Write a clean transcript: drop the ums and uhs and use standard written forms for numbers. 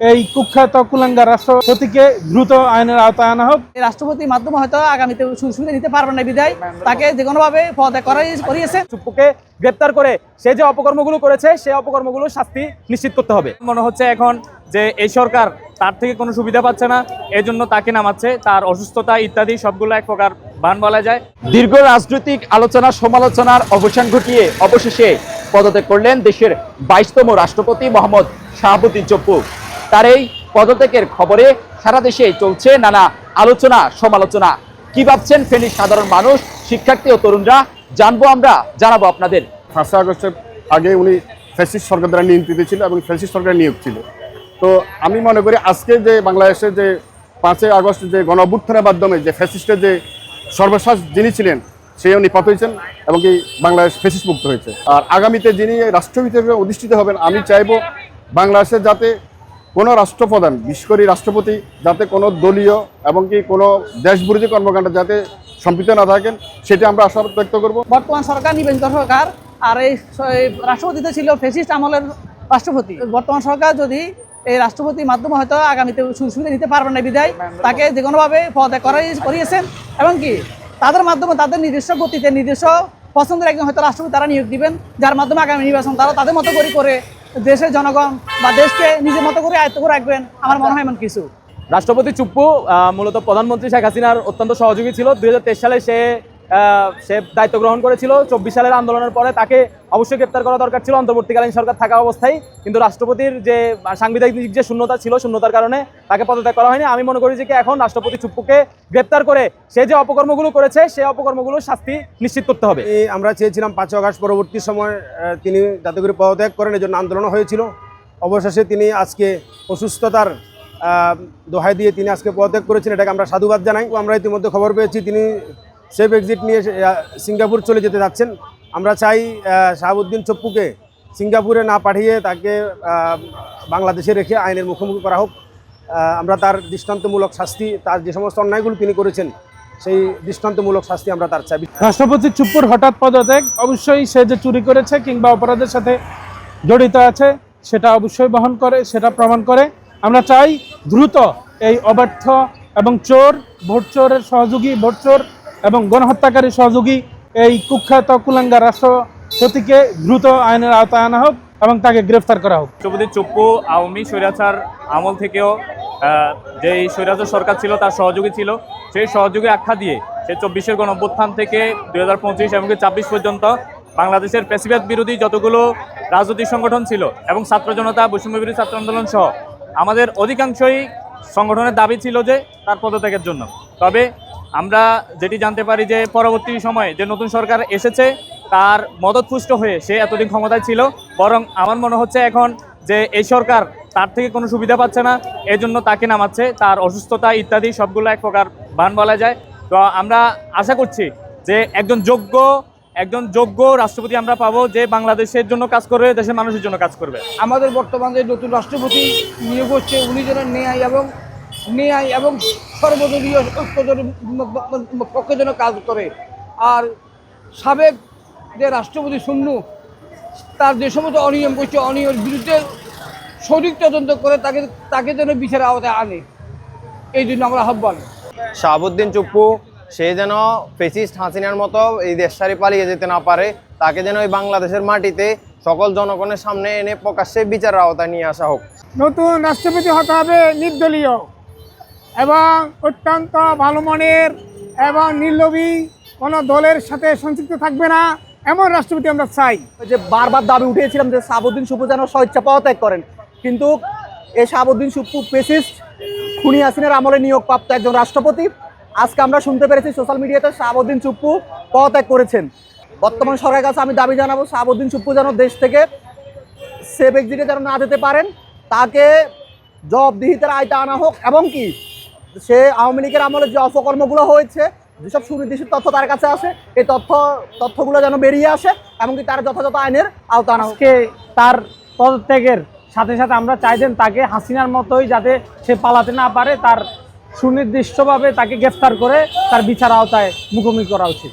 এই কুখ্যাত কুলাঙ্গার রাষ্ট্রপতিকে দ্রুত আইনের আওতায় আনা হোক। রাষ্ট্রপতির মাধ্যমে হয়তো আগামীতে সুবিধা নিতে পারবেন না বিধায় তাকে যে কোনোভাবে পদত্যাগ করিয়েছে। চুপ্পুকে গ্রেপ্তার করে সে যে অপকর্মগুলো করেছে সেই অপকর্মগুলো শাস্তি নিশ্চিত করতে হবে। মনে হচ্ছে এখন যে এই সরকার তার থেকে কোনো সুবিধা পাচ্ছে না, এই জন্য তাকে নামাচ্ছে। তার অসুস্থতা ইত্যাদি সবগুলো এক প্রকার বান বলা যায়। দীর্ঘ রাজনৈতিক আলোচনা সমালোচনার অবসান ঘটিয়ে অবশেষে পদত্যাগ করলেন দেশের 22তম রাষ্ট্রপতি মোহাম্মদ শাহাবুদ্দিন চুপ্পু। তার এই পদত্যাগের খবরে সারা দেশে চলছে নানা আলোচনা সমালোচনা। কি ভাবছেন ফেনীর সাধারণ মানুষ, শিক্ষার্থী ও তরুণরা, জানবো আমরা, জানাবো আপনাদের। 5 আগস্টের আগে উনি ফ্যাসিস্ট সরকার দ্বারা নিয়ন্ত্রিত ছিল এবং ফ্যাসিস্ট সরকার নিয়োগ ছিল। তো আমি মনে করি আজকে যে বাংলাদেশে যে 5 আগস্ট যে গণ অভ্যুত্থানের মাধ্যমে যে ফ্যাসিস্টের যে সর্বশেষ যিনি ছিলেন সেই উনি পথ হয়েছেন এবং কি বাংলাদেশ ফ্যাসিস্ট মুক্ত হয়েছে। আর আগামীতে যিনি রাষ্ট্রপতি হিসেবে অধিষ্ঠিত হবেন, আমি চাইবো বাংলাদেশে যাতে কোনো রাষ্ট্রপ্রধান, বিশেষ করে রাষ্ট্রপতি, যাতে কোনো দলীয় এবং কি কোনো দেশবিরোধী কর্মকাণ্ড যাতে সম্পৃক্ত না থাকেন, সেটা আমরা আশা ব্যক্ত করব। বর্তমান সরকার নিবেদিত সরকার, আর এই রাষ্ট্রপতিতে ছিল ফ্যাসিস্ট আমলের রাষ্ট্রপতি। বর্তমান সরকার যদি এই রাষ্ট্রপতির মাধ্যমে হয়তো আগামীতে সুবিধা নিতে পারবেন না বিধায় তাকে যে কোনোভাবে পদত্যাগ করিয়েছেন এবং কি তাদের মাধ্যমে তাদের নিজস্ব গতিতে নিজস্ব পছন্দের একজন হয়তো রাষ্ট্রপতি তারা নিয়োগ দিবেন, যার মাধ্যমে আগামী নির্বাচন তারা তাদের মতো করে দেশের জনগণ বা দেশকে নিজের মতো করে আয়ত্ত করে রাখবেন। আমার মনে হয় এমন কিছু। রাষ্ট্রপতি চুপ্পু মূলত প্রধানমন্ত্রী শেখ হাসিনার অত্যন্ত সহযোগী ছিল। 2023 সালে সে দায়িত্ব গ্রহণ করেছিল। 24 সালের আন্দোলনের পরে তাকে অবশ্যই গ্রেপ্তার করা দরকার ছিল অন্তর্বর্তীকালীন সরকার থাকা অবস্থায়, কিন্তু রাষ্ট্রপতির যে সাংবিধানিক যে শূন্যতা ছিল, শূন্যতার কারণে তাকে পদত্যাগ করা হয়নি। আমি মনে করি যে এখন রাষ্ট্রপতি চুপ্পুকে গ্রেপ্তার করে সে যে অপকর্মগুলো করেছে সেই অপকর্মগুলো শাস্তি নিশ্চিত করতে হবে। আমরা চেয়েছিলাম 5 আগস্ট পরবর্তী সময় তিনি যাতে করে পদত্যাগ করেন, এই জন্য আন্দোলন হয়েছিল। অবশেষে তিনি আজকে অসুস্থতার দোহাই দিয়ে তিনি আজকে পদত্যাগ করেছেন, এটাকে আমরা সাধুবাদ জানাই। আমরা ইতিমধ্যে খবর পেয়েছি তিনি সেফ এক্সিট নিয়ে সিঙ্গাপুর চলে যেতে যাচ্ছেন। আমরা চাই শাহাবুদ্দিন চুপ্পুকে সিঙ্গাপুরে না পাঠিয়ে তাকে বাংলাদেশে রেখে আইনের মুখোমুখি করা হোক। আমরা তার দৃষ্টান্তমূলক শাস্তি, তার যে সমস্ত অন্যায়গুলো তিনি করেছেন সেই দৃষ্টান্তমূলক শাস্তি আমরা তার চাই। রাষ্ট্রপতি চুপ্পুর হঠাৎ পদত্যাগ অবশ্যই সে যে চুরি করেছে কিংবা অপরাধের সাথে জড়িত আছে সেটা অবশ্যই বহন করে, সেটা প্রমাণ করে। আমরা চাই দ্রুত এই অব্যর্থ এবং চোর, ভোট চোরের সহযোগী, ভোট চোর এবং গণহত্যাকারী সহযোগী এই কুখ্যাত কুলাঙ্গার রাষ্ট্রপতিকে দ্রুত আইনের আওতায় আনা হোক এবং তাকে গ্রেফতার করা হোক। রাষ্ট্রপতি চুপ্পু আওয়ামী স্বৈরাচার আমল থেকেও যে স্বৈরাচার সরকার ছিল তার সহযোগী ছিল। সেই সহযোগী আখ্যা দিয়ে সে 24-এর গণ অভ্যুত্থান থেকে 2025 এবং 26 পর্যন্ত বাংলাদেশের ফ্যাসিবাদ বিরোধী যতগুলো রাজনৈতিক সংগঠন ছিল এবং ছাত্র জনতা, বৈষম্য বিরোধী ছাত্র আন্দোলন সহ আমাদের অধিকাংশই সংগঠনের দাবি ছিল যে তার পদত্যাগের জন্য। তবে আমরা যেটি জানতে পারি যে পরবর্তী সময়ে যে নতুন সরকার এসেছে তার মদতপুষ্ট হয়ে সে এতদিন ক্ষমতায় ছিল, বরং আমার মনে হচ্ছে এখন যে এই সরকার তার থেকে কোনো সুবিধা পাচ্ছে না, এই জন্য তাকে নামাচ্ছে। তার অসুস্থতা ইত্যাদি সবগুলো এক প্রকার বান বলা যায়। তো আমরা আশা করছি যে একজন যোগ্য রাষ্ট্রপতি আমরা পাবো, যে বাংলাদেশের জন্য কাজ করবে, দেশের মানুষের জন্য কাজ করবে। আমাদের বর্তমানে নতুন রাষ্ট্রপতি নিয়োগ হচ্ছে, উনি যেন ন্যায় এবং সর্বদলীয় পক্ষে যেন কাজ করে। আর সাবেক যে রাষ্ট্রপতি শূন্য তার যে সমস্ত অনিয়ম করছে, অনিয়মের বিরুদ্ধে সঠিক তদন্ত করে তাকে যেন বিচারের আওতায় আনে, এই জন্য আমরা আহ্বান। শাহাবুদ্দিন চুপ্পু সে যেন ফ্যাসিস্ট হাসিনার মতো এই দেশ ছাড়ি পালিয়ে যেতে না পারে, তাকে যেন এই বাংলাদেশের মাটিতে সকল জনগণের সামনে এনে প্রকাশ্যে বিচারের আওতায় নিয়ে আসা হোক। নতুন রাষ্ট্রপতি হতে হবে নির্দলীয় এবং অত্যন্ত ভালো মনের এবং নির্লোভী, কোনো দলের সাথে সংযুক্ত থাকবে না, এমন রাষ্ট্রপতি আমরা চাই। যে বারবার দাবি উঠিয়েছিলাম যে শাহাবুদ্দিন চুপ্পু যেন স্বেচ্ছা পদত্যাগ করেন, কিন্তু এই শাহাবুদ্দিন চুপ্পু ফ্যাসিস্ট খুনি হাসিনার আমলে নিয়োগপ্রাপ্ত একজন রাষ্ট্রপতি। আজকে আমরা শুনতে পেরেছি সোশ্যাল মিডিয়াতে শাহাবুদ্দিন চুপ্পু পদত্যাগ করেছেন। বর্তমান সরকারের কাছে আমি দাবি জানাবো শাহাবুদ্দিন চুপ্পু যেন দেশ থেকে সেফ এক্সিটে যেন না যেতে পারেন, তাকে জবাবদিহিতার আয়তায় আনা হোক এবং কি সে আওয়ামী লীগের আমলে যে অপকর্মগুলো হয়েছে, যেসব সুনির্দিষ্ট তথ্য তার কাছে আসে, এই তথ্যগুলো যেন বেরিয়ে আসে এবং কি তার যথাযথ আইনের আওতায় আনা হোক। তার পদত্যাগের সাথে সাথে আমরা চাইছেন তাকে হাসিনার মতোই যাতে সে পালাতে না পারে, তার সুনির্দিষ্টভাবে তাকে গ্রেফতার করে তার বিচার আওতায় মুখোমুখি করা উচিত।